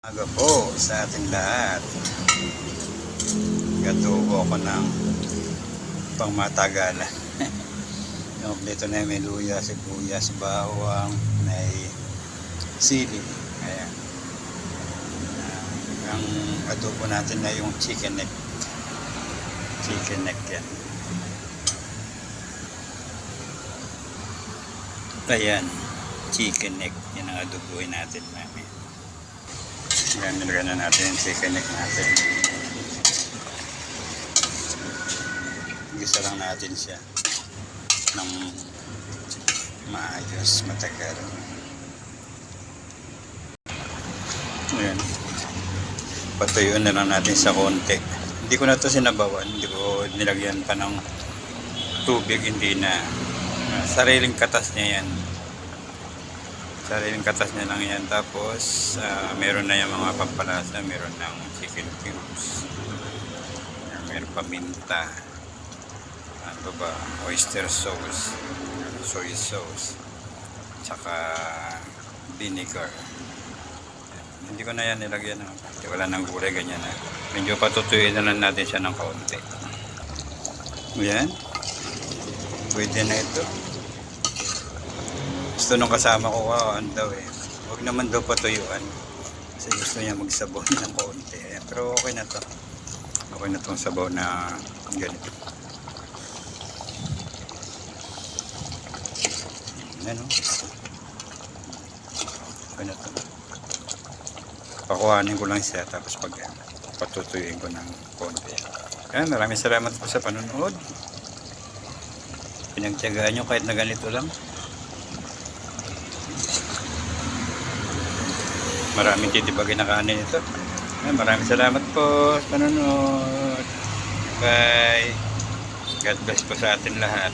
Aga po sa ating lahat. Gatubo ako ng pangmatagalan. Kompleto na may luya, sibuyas, bawang, may sili. Ayan. Ang adobo natin na yung chicken neck. Chicken neck yan. Ayan. Chicken neck. Yan ang adobohin natin namin. Ayan, nilagyan na natin yung chicken neck natin. Gisa lang natin siya ng maayos, matagal. Ayan. Patuyuan na lang natin sa konti. Hindi ko na ito sinabawan. Hindi ko nilagyan pa ng tubig. Hindi na. Sariling katas niya yan. Sariling katas niya lang yan. Tapos meron na yung mga pampalasa. Meron ng chicken cubes, meron paminta, ano ba, oyster sauce, soy sauce, tsaka vinegar. Hindi ko na yan nilagyan. Wala nang gulay, ganyan na. Medyo patutuyuin na lang natin siya ng kaunti. Yan. Pwede na ito. Gusto nung kasama ko, ano daw eh, huwag naman daw patuyuan kasi gusto niya magsabon ng kaunti. Pero okay na to. Okay na tong sabaw na ganito. Ano? Okay na to. Pakuhanin ko lang siya tapos patutuyuin ko ng kaunti. Kaya maraming salamat po sa panonood. Pinagtiyagaan nyo kahit na ganito lang. Maraming titibagin na kanin ito. Maraming salamat po sa panonood. Bye. God bless po sa atin lahat.